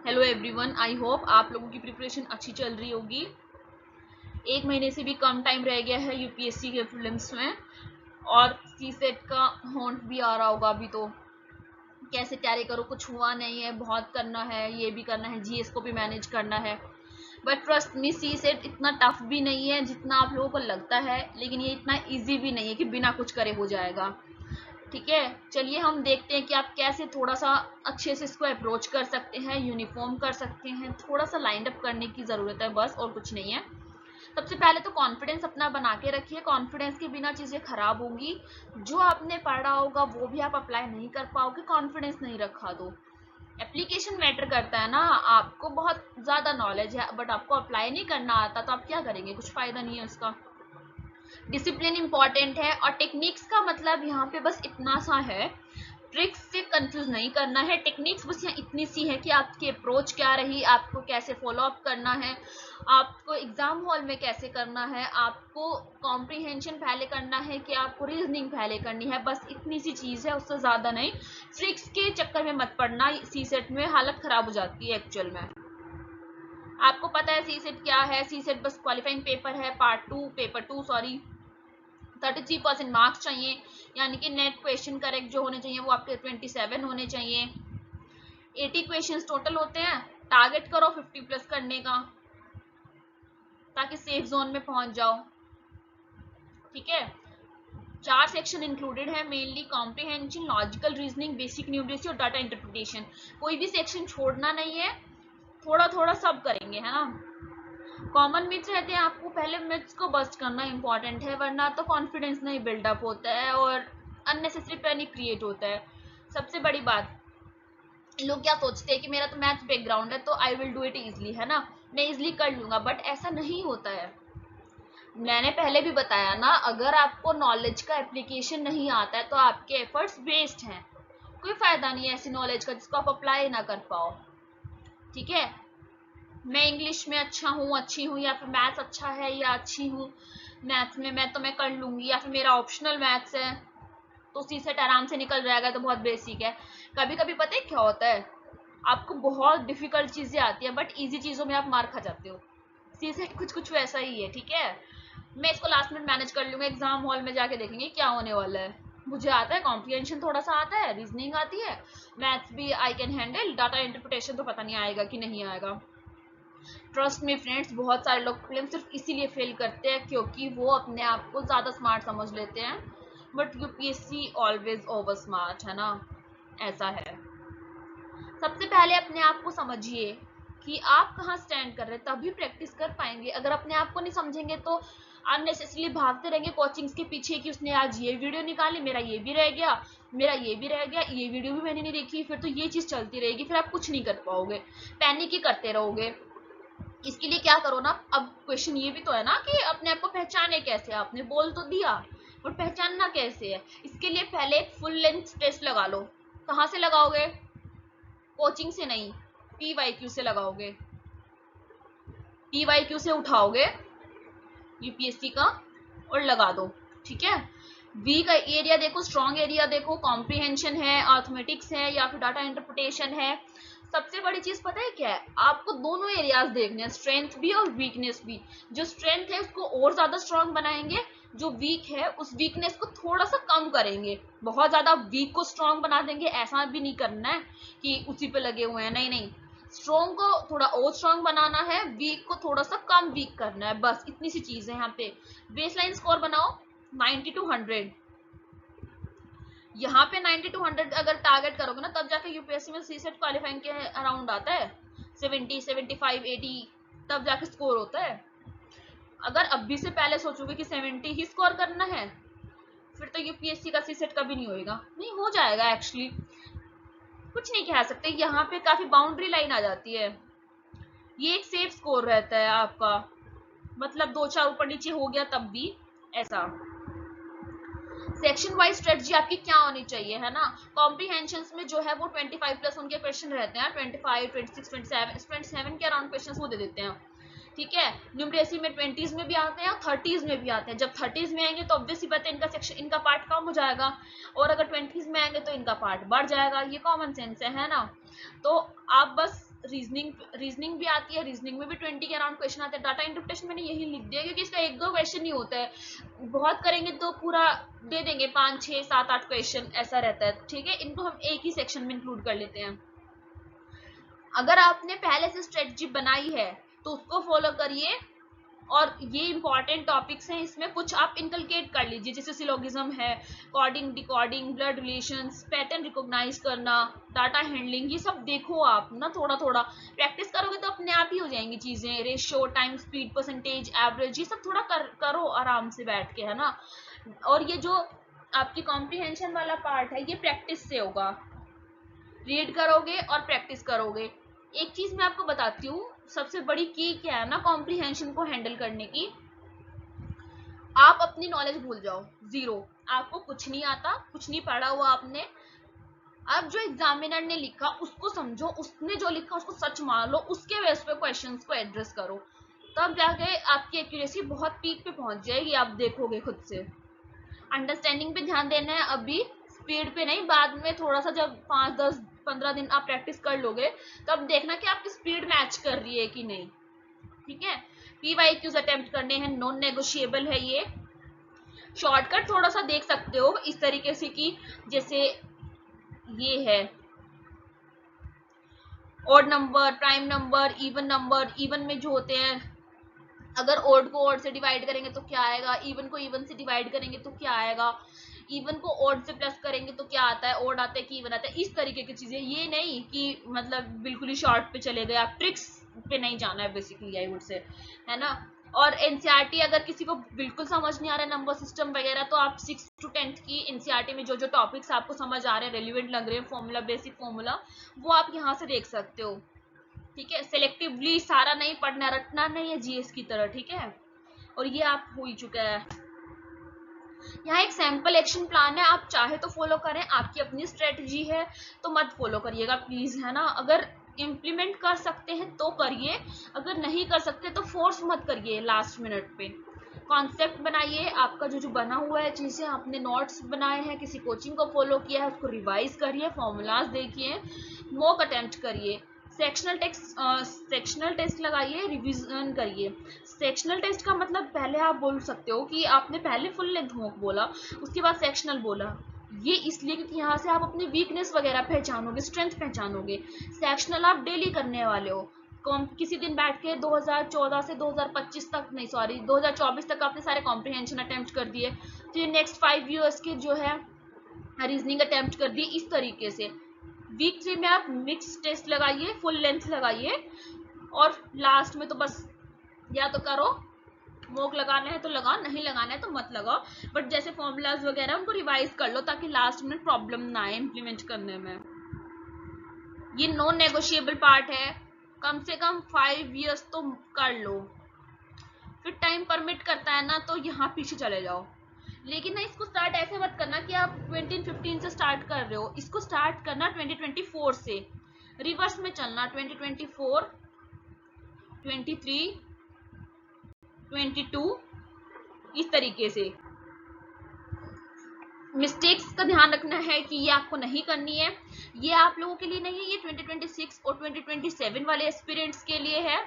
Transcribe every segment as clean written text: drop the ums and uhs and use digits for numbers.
Hello everyone, I hope आप लोगों की प्रिपरेशन अच्छी चल रही होगी। एक महीने से भी कम टाइम रह गया है यूपीएससी के प्रीलिम्स में और सीसेट का हॉन्ट भी आ रहा होगा। अभी तो कैसे तैयारी करो, कुछ हुआ नहीं है, बहुत करना है, ये भी करना है, जीएस को भी मैनेज करना है। बट ट्रस्ट मी, सीसेट इतना टफ भी नहीं है जितना आप लोगों को लगता है, लेकिन ये इतना ईजी भी नहीं है कि बिना कुछ करे हो जाएगा। ठीक है, चलिए हम देखते हैं कि आप कैसे थोड़ा सा अच्छे से इसको अप्रोच कर सकते हैं, यूनिफॉर्म कर सकते हैं। थोड़ा सा लाइन अप करने की ज़रूरत है बस, और कुछ नहीं है। सबसे पहले तो कॉन्फिडेंस अपना बना के रखिए। कॉन्फिडेंस के बिना चीज़ें खराब होंगी। जो आपने पढ़ा होगा वो भी आप अप्लाई नहीं कर पाओगे, कॉन्फिडेंस नहीं रखा तो। एप्लीकेशन मैटर करता है ना। आपको बहुत ज़्यादा नॉलेज है बट आपको अप्लाई नहीं करना आता, तो आप क्या करेंगे? कुछ फ़ायदा नहीं है उसका। डिसिप्लिन इंपॉर्टेंट है, और टेक्निक्स का मतलब यहाँ पे बस इतना सा है, ट्रिक्स से कंफ्यूज नहीं करना है। टेक्निक्स बस यहाँ इतनी सी है कि आपकी अप्रोच क्या रही, आपको कैसे फॉलो अप करना है, आपको एग्जाम हॉल में कैसे करना है, आपको कॉम्प्रिहेंशन पहले करना है कि आपको रीजनिंग पहले करनी है। बस इतनी सी चीज़ है, उससे ज़्यादा नहीं। ट्रिक्स के चक्कर में मत पड़ना, सी सेट में हालत ख़राब हो जाती है एक्चुअल में। आपको पता है सी सेट क्या है? सी सेट बस क्वालिफाइंग पेपर है, पेपर टू सॉरी। 33% मार्क्स चाहिए, यानी कि नेट क्वेश्चन करेक्ट जो होने चाहिए वो आपके 27 होने चाहिए। 80 क्वेश्चंस टोटल होते हैं। टारगेट करो 50 प्लस करने का, ताकि सेफ जोन में पहुंच जाओ। ठीक है, 4 सेक्शन इंक्लूडेड है, mainly comprehension, logical reasoning, basic numeracy और डाटा इंटरप्रिटेशन। कोई भी सेक्शन छोड़ना नहीं है, थोड़ा थोड़ा सब करेंगे, है ना। कॉमन मिथ्स रहते हैं, आपको पहले मिथ्स को बस्ट करना इंपॉर्टेंट है, वरना तो कॉन्फिडेंस नहीं बिल्डअप होता है और अननेसेसरी पैनिक क्रिएट होता है। सबसे बड़ी बात, लोग क्या सोचते हैं कि मेरा तो मैथ्स बैकग्राउंड है तो I will do it easily, है ना, मैं इजली कर लूंगा। बट ऐसा नहीं होता है। मैंने पहले भी बताया ना, अगर आपको नॉलेज का एप्लीकेशन नहीं आता है तो आपके एफर्ट्स वेस्ट हैं। कोई फायदा नहीं है ऐसी नॉलेज का जिसको आप अप्लाई ना कर पाओ। ठीक है, मैं इंग्लिश में अच्छा हूँ, अच्छी हूँ, या फिर मैथ्स अच्छा है या अच्छी हूँ मैथ्स में, मैं कर लूंगी, या फिर मेरा ऑप्शनल मैथ्स है तो सी सेट आराम से निकल जाएगा, तो बहुत बेसिक है। कभी कभी पता है क्या होता है, आपको बहुत डिफिकल्ट चीजें आती है बट इजी चीजों में आप मार खा जाते हो। सी सेट कुछ कुछ वैसा ही है। ठीक है, मैं इसको लास्ट में मैनेज कर लूंगा, एग्जाम हॉल में जाके देखेंगे क्या होने वाला है। मुझे आता है कॉम्प्रिहेंशन, थोड़ा सा आता है, रीजनिंग आती है, मैथ्स भी I can handle, data interpretation तो पता नहीं आएगा कि नहीं आएगा। ट्रस्ट में फ्रेंड्स, बहुत सारे लोग प्रीलिम सिर्फ इसीलिए फेल करते हैं क्योंकि वो अपने आप को ज़्यादा स्मार्ट समझ लेते हैं। But UPSC always over smart, है ना, ऐसा है। सबसे पहले अपने आप को समझिए कि आप कहाँ स्टैंड कर रहे हैं, तभी प्रैक्टिस कर पाएंगे। अगर अपने आप को नहीं समझेंगे तो अननेसेसरली भागते रहेंगे कोचिंग्स के पीछे कि उसने आज ये वीडियो निकाली, मेरा ये भी रह गया, मेरा ये भी रह गया, ये वीडियो भी मैंने नहीं देखी, फिर तो ये चीज़ चलती रहेगी, फिर आप कुछ नहीं कर पाओगे, पैनिक ही करते रहोगे। इसके लिए क्या करो ना, अब क्वेश्चन ये भी तो है ना कि अपने आप को पहचाने कैसे। आपने बोल तो दिया, बट पहचानना कैसे है? इसके लिए पहले एक फुल लेंथ टेस्ट लगा लो। कहाँ से लगाओगे? कोचिंग से नहीं, पीवाईक्यू से लगाओगे। पीवाईक्यू से उठाओगे यूपीएससी का और लगा दो। ठीक है, वीक एरिया देखो, स्ट्रॉन्ग एरिया देखो, कॉम्प्रिहेंशन है, अर्थमेटिक्स है, या फिर डाटा इंटरप्रिटेशन है। सबसे बड़ी चीज पता है क्या है? आपको दोनों एरियाज देखने हैं, स्ट्रेंथ भी और वीकनेस भी। जो स्ट्रेंथ है उसको और ज्यादा स्ट्रॉन्ग बनाएंगे, जो वीक है उस वीकनेस को थोड़ा सा कम करेंगे। बहुत ज्यादा वीक को स्ट्रॉन्ग बना देंगे ऐसा भी नहीं करना है कि उसी पे लगे हुए हैं, नहीं नहीं। स्ट्रॉन्ग को थोड़ा और स्ट्रॉन्ग बनाना है, वीक को थोड़ा सा कम वीक करना है, बस इतनी सी चीज है यहाँ पे। बेसलाइन स्कोर बनाओ 90 to 100। यहाँ पे 90 to 100 अगर टारगेट करोगे ना, तब जाके यूपीएससी में सी सेट क्वालिफाइंग के अराउंड आता है। 70, 75, 80 तब जाके स्कोर होता है। अगर अभी से पहले सोचोगे कि 70 ही स्कोर करना है, फिर तो यूपीएससी का सी सेट कभी नहीं होएगा। नहीं हो जाएगा एक्चुअली, कुछ नहीं कह सकते, यहाँ पे काफी बाउंड्री लाइन आ जाती है। ये एक सेफ स्कोर रहता है आपका, मतलब 2-4 ऊपर नीचे हो गया तब भी ऐसा। सेक्शन वाइज स्ट्रेटजी आपकी क्या होनी चाहिए, है ना। कॉम्प्रिहेंशन में जो है वो 25 प्लस उनके क्वेश्चन रहते हैं, 25, 26, 27 के अराउंड क्वेश्चन वो दे देते हैं। ठीक है, न्यूमरेसी में 20s में भी आते हैं और 30s में भी आते हैं। जब 30s में आएंगे तो ऑब्वियसली बात है, इनका सेक्शन, इनका पार्ट कम हो जाएगा, और अगर 20s में आएंगे तो इनका पार्ट बढ़ जाएगा। ये कॉमन सेंस है ना। तो आप बस रीजनिंग भी आती है, रीजनिंग में भी 20 के अराउंड क्वेश्चन आते हैं। डाटा इंटरप्रिटेशन मैंने यही लिख दिया क्योंकि इसका 1-2 क्वेश्चन ही होता है, बहुत करेंगे तो पूरा दे देंगे 5, 6, 7, 8 क्वेश्चन ऐसा रहता है, ठीक है। इनको हम एक ही सेक्शन में इंक्लूड कर लेते हैं। अगर आपने पहले से स्ट्रेटजी बनाई है तो उसको फॉलो करिए, और ये इंपॉर्टेंट टॉपिक्स हैं, इसमें कुछ आप इनकलकेट कर लीजिए, जैसे सिलोगिज्म है, coding, decoding, blood relations, pattern recognize करना, डाटा हैंडलिंग, ये सब देखो आप ना, थोड़ा थोड़ा प्रैक्टिस करोगे तो अपने आप ही हो जाएंगी चीजें। Ratio, time, speed, percentage, average, ये सब थोड़ा करो आराम से बैठ के, है ना। और ये जो आपकी कॉम्प्रिहेंशन वाला पार्ट है, ये प्रैक्टिस से होगा, रीड करोगे और प्रैक्टिस करोगे। एक चीज मैं आपको बताती हूँ, सबसे बड़ी की क्या है ना कॉम्प्रिहेंशन को हैंडल करने की, आप अपनी नॉलेज भूल जाओ, जीरो, आपको कुछ नहीं आता, कुछ नहीं पढ़ा हुआ आपने। अब जो एग्जामिनर ने लिखा उसको समझो, उसने जो लिखा उसको सच मान लो, उसके बेस पे क्वेश्चंस को एड्रेस करो, तब जाके आपकी एक्यूरेसी बहुत पीक पे पहुंच जाएगी, आप देखोगे खुद से। अंडरस्टैंडिंग पे ध्यान देना है अभी, स्पीड पे नहीं, बाद में थोड़ा सा जब 5, 10, 15 दिन आप प्रैक्टिस कर लोगे तब देखना कि आपकी स्पीड मैच कर रही है कि नहीं, ठीक है। PYQs अटेम्प्ट करने हैं, नॉन नेगोशिएबल है ये। शॉर्टकट थोड़ा सा देख सकते हो इस तरीके से कि जैसे ये है odd number, prime number, even number. Even में जो होते हैं, अगर ऑड को ऑड से डिवाइड करेंगे तो क्या आएगा, इवन को इवन से डिवाइड करेंगे तो क्या आएगा, इवन को ऑड से प्लस करेंगे तो क्या आता है, ऑड आता है कि इवन आता है, इस तरीके की चीजें। ये नहीं कि मतलब बिल्कुल ही शॉर्ट पे चले गए आप, ट्रिक्स पे नहीं जाना है बेसिकली, आई वुड से, है ना। और एनसीईआरटी अगर किसी को बिल्कुल समझ नहीं आ रहा है नंबर सिस्टम वगैरह, तो आप 6th to 10th की एनसीईआरटी में जो जो टॉपिक्स आपको समझ आ रहे हैं, रेलिवेंट लग रहे हैं, फॉर्मूला, बेसिक फॉर्मूला, वो आप यहाँ से देख सकते हो, ठीक है। सेलेक्टिवली सारा नहीं पढ़ना, रटना नहीं है जीएस की तरह, ठीक है। और ये आप हो ही चुका है। यहाँ एक सैंपल एक्शन प्लान है, आप चाहे तो फॉलो करें, आपकी अपनी स्ट्रेटजी है तो मत फॉलो करिएगा प्लीज, है ना। अगर इम्प्लीमेंट कर सकते हैं तो करिए, अगर नहीं कर सकते तो फोर्स मत करिए लास्ट मिनट पे। कॉन्सेप्ट बनाइए, आपका जो जो बना हुआ है चीजें, आपने नोट्स बनाए हैं, किसी कोचिंग को फॉलो किया है, उसको रिवाइज करिए, फॉर्मूलाज देखिए, मॉक अटेम्प्ट करिए, सेक्शनल टेस्ट लगाइए, रिवीजन करिए। सेक्शनल टेस्ट का मतलब पहले आप बोल सकते हो कि आपने पहले फुल लेंथ मॉक बोला, उसके बाद सेक्शनल बोला, ये इसलिए क्योंकि यहाँ से आप अपनी वीकनेस वगैरह पहचानोगे, स्ट्रेंथ पहचानोगे। सेक्शनल आप डेली करने वाले हो, किसी दिन बैठ के 2014 से 2025 तक, नहीं सॉरी 2024 तक आपने सारे कॉम्प्रिहेंशन अटेम्प्ट कर दिए, फिर नेक्स्ट 5 ईयर्स के जो है रीजनिंग अटेम्प्ट कर दिए, इस तरीके से। वीक 3 में आप मिक्स टेस्ट लगाइए, फुल लेंथ लगाइए, और लास्ट में तो बस या तो करो, मॉक लगाना है तो लगा, नहीं लगाना है तो मत लगाओ, बट जैसे फॉर्मूलाज वगैरह उनको रिवाइज कर लो ताकि लास्ट में प्रॉब्लम ना आए इम्प्लीमेंट करने में। ये नॉन नेगोशिएबल पार्ट है, कम से कम 5 इयर्स तो कर लो, फिर टाइम परमिट करता है ना तो यहाँ पीछे चले जाओ। लेकिन ना इसको स्टार्ट ऐसे मत करना कि आप 2015 से स्टार्ट कर रहे हो, इसको स्टार्ट करना 2024 से, रिवर्स में चलना, 2024, 23, 22, इस तरीके से। मिस्टेक्स का ध्यान रखना है कि ये आपको नहीं करनी है, ये आप लोगों के लिए नहीं है, ये 2026 और 2027 वाले एस्पिरेंट्स के लिए है।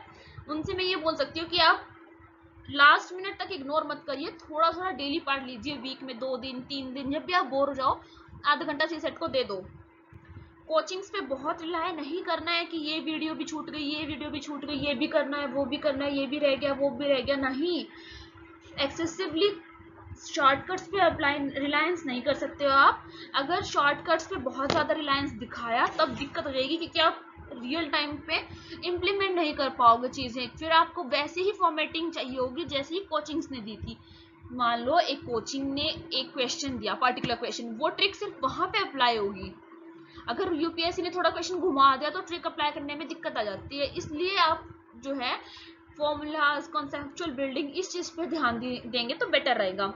उनसे मैं ये बोल सकती हूँ कि आप लास्ट मिनट तक इग्नोर मत करिए, थोड़ा थोड़ा डेली पढ़ लीजिए, वीक में 2 दिन 3 दिन, जब भी आप बोर हो जाओ आधा घंटा सीसेट को दे दो। कोचिंग्स पे बहुत रिलाय नहीं करना है कि ये वीडियो भी छूट गई, ये वीडियो भी छूट गई, ये भी करना है, वो भी करना है, ये भी रह गया, वो भी रह गया, नहीं। एक्सेसिवली शॉर्टकट्स पे अप्लाई रिलायंस नहीं कर सकते हो आप। अगर शॉर्टकट्स पे बहुत ज़्यादा रिलायंस दिखाया तब दिक्कत हो जाएगी, क्योंकि आप रियल टाइम पे इम्प्लीमेंट नहीं कर पाओगे चीज़ें, फिर आपको वैसे ही फॉर्मेटिंग चाहिए होगी जैसे ही कोचिंग्स ने दी थी। मान लो एक कोचिंग ने एक क्वेश्चन दिया, पर्टिकुलर क्वेश्चन, वो ट्रिक सिर्फ वहाँ पे अप्लाई होगी। अगर यूपीएससी ने थोड़ा क्वेश्चन घुमा दिया तो ट्रिक अप्लाई करने में दिक्कत आ जाती है, इसलिए आप जो है फॉर्मूलाज, कॉन्सेप्चुअल बिल्डिंग, इस चीज़ पे ध्यान देंगे तो बेटर रहेगा।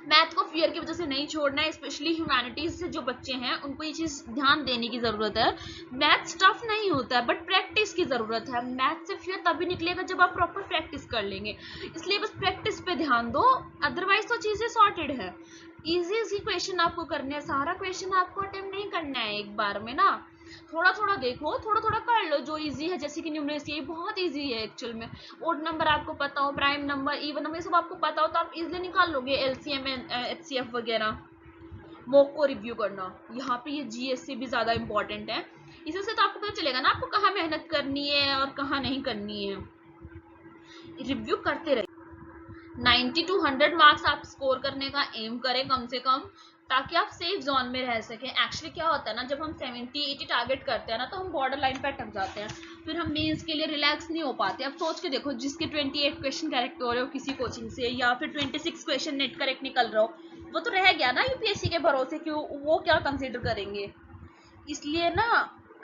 मैथ को फियर की वजह से नहीं छोड़ना है, स्पेशली ह्यूमैनिटीज से जो बच्चे हैं उनको ये चीज़ ध्यान देने की ज़रूरत है। मैथ टफ नहीं होता है, बट प्रैक्टिस की ज़रूरत है। मैथ से फियर तभी निकलेगा जब आप प्रॉपर प्रैक्टिस कर लेंगे, इसलिए बस प्रैक्टिस पे ध्यान दो, अदरवाइज तो चीज़ें सॉर्टेड है। इजी क्वेश्चन आपको करने हैं, सारा क्वेश्चन आपको अटेम्प्ट नहीं करना है एक बार में ना। थोड़ा थोड़ा देखो, थोड़ा थोड़ा कर लो जो इजी है, जैसे कि न्यूमरेसी बहुत इजी है एक्चुअल में। ओड नंबर आपको पता हो, प्राइम नंबर, इवन नंबर, सब आपको पता हो तो आप इजिली निकाल लोगे। एलसीएम, एचसीएफ वगैरह। मॉक को रिव्यू करना, यहाँ पे ये जीएस से भी ज्यादा इंपॉर्टेंट है। इससे तो आपको पता चलेगा ना आपको कहाँ मेहनत करनी है और कहाँ नहीं करनी है। रिव्यू करते रहिए। 90 to 100 मार्क्स आप स्कोर करने का एम करें कम से कम, ताकि आप सेफ जोन में रह सकें। एक्चुअली क्या होता है ना, जब हम 70-80 टारगेट करते हैं ना तो हम बॉर्डर लाइन पे अटक जाते हैं, फिर हम मेंस के लिए रिलैक्स नहीं हो पाते। अब सोच के देखो, जिसके 28 क्वेश्चन करेक्ट हो रहे हो किसी कोचिंग से, या फिर 26 क्वेश्चन नेट करेक्ट निकल रहा हो, वो तो रह गया ना यूपीएससी के भरोसे, क्यों वो क्या कंसिडर करेंगे। इसलिए ना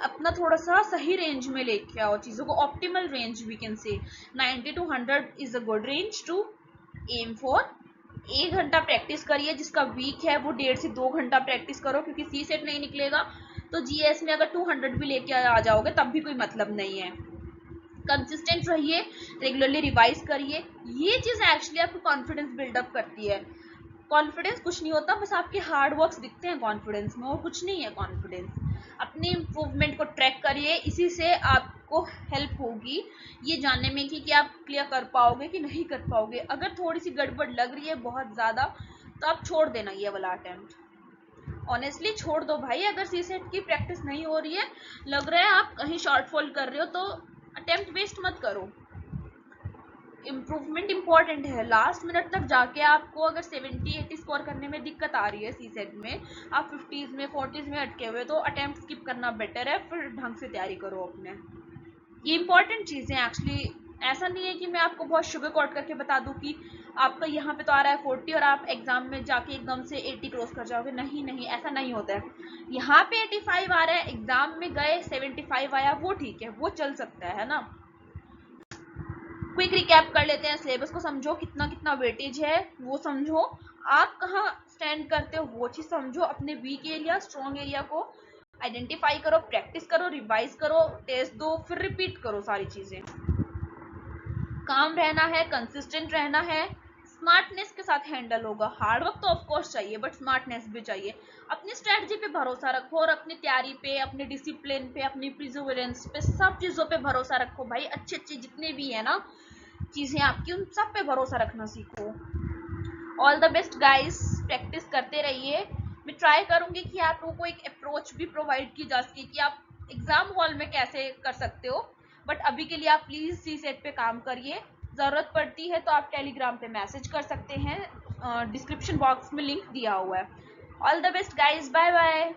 अपना थोड़ा सा सही रेंज में लेके आओ चीज़ों को, optimal range we can say. 90 to 100 is a good range to aim for. 1 घंटा प्रैक्टिस करिए, जिसका वीक है वो 1.5 से 2 घंटा प्रैक्टिस करो, क्योंकि सी सेट नहीं निकलेगा तो जीएस में अगर 200 भी लेके आ जाओगे तब भी कोई मतलब नहीं है। कंसिस्टेंट रहिए, रेगुलरली रिवाइज करिए, ये चीज़ एक्चुअली आपको कॉन्फिडेंस बिल्डअप करती है। कॉन्फिडेंस कुछ नहीं होता, बस आपके हार्ड वर्क्स दिखते हैं कॉन्फिडेंस में, और कुछ नहीं है कॉन्फिडेंस। अपनी इम्प्रूवमेंट को ट्रैक करिए, इसी से आपको हेल्प होगी ये जानने में कि आप क्लियर कर पाओगे कि नहीं कर पाओगे। अगर थोड़ी सी गड़बड़ लग रही है बहुत ज़्यादा तो आप छोड़ देना ये वाला अटेम्प्ट। ऑनेस्टली छोड़ दो भाई, अगर सी सेट की प्रैक्टिस नहीं हो रही है, लग रहा है आप कहीं शॉर्टफॉल कर रहे हो, तो अटेम्प्ट वेस्ट मत करो। इम्प्रूवमेंट इंपॉर्टेंट है। लास्ट मिनट तक जाके आपको अगर 70-80 स्कोर करने में दिक्कत आ रही है सी सेट में, आप 50s में 40s में अटके हुए, तो अटेम्प्ट स्किप करना बेटर है, फिर ढंग से तैयारी करो अपने। ये इंपॉर्टेंट चीज़ है एक्चुअली। ऐसा नहीं है कि मैं आपको बहुत शुगर कोट करके बता दूं कि आपका यहाँ पे तो आ रहा है 40 और आप एग्जाम में जाके एकदम से 80 क्रॉस कर जाओगे। नहीं नहीं, ऐसा नहीं होता है। यहाँ पे 85 आ रहा है, एग्जाम में गए 75 आया, वो ठीक है, वो चल सकता है ना। क्विक रिकैप कर लेते हैं, सिलेबस को समझो, कितना कितना वेटेज है वो समझो, आप कहाँ स्टैंड करते हो वो चीज़ समझो, अपने वीक एरिया स्ट्रॉन्ग एरिया को आइडेंटिफाई करो, प्रैक्टिस करो, रिवाइज करो, टेस्ट दो, फिर रिपीट करो सारी चीज़ें। काम रहना है, कंसिस्टेंट रहना है, स्मार्टनेस के साथ हैंडल होगा। हार्डवर्क तो ऑफकोर्स चाहिए, बट स्मार्टनेस भी चाहिए। अपनी स्ट्रेटजी पे भरोसा रखो, और अपनी तैयारी पे, अपने डिसिप्लिन पे, अपनी प्रिजर्वेरेंस पे, सब चीज़ों पे भरोसा रखो भाई। अच्छे अच्छे जितने भी है ना चीज़ें आपकी, उन सब पे भरोसा रखना सीखो। All the best guys, practice करते रहिए। मैं ट्राई करूंगी कि आप लोगों को एक अप्रोच भी प्रोवाइड की जा सके कि आप एग्जाम हॉल में कैसे कर सकते हो, बट अभी के लिए आप प्लीज़ सी सेट पे काम करिए। ज़रूरत पड़ती है तो आप टेलीग्राम पे मैसेज कर सकते हैं, डिस्क्रिप्शन बॉक्स में लिंक दिया हुआ है। All the best guys, bye bye.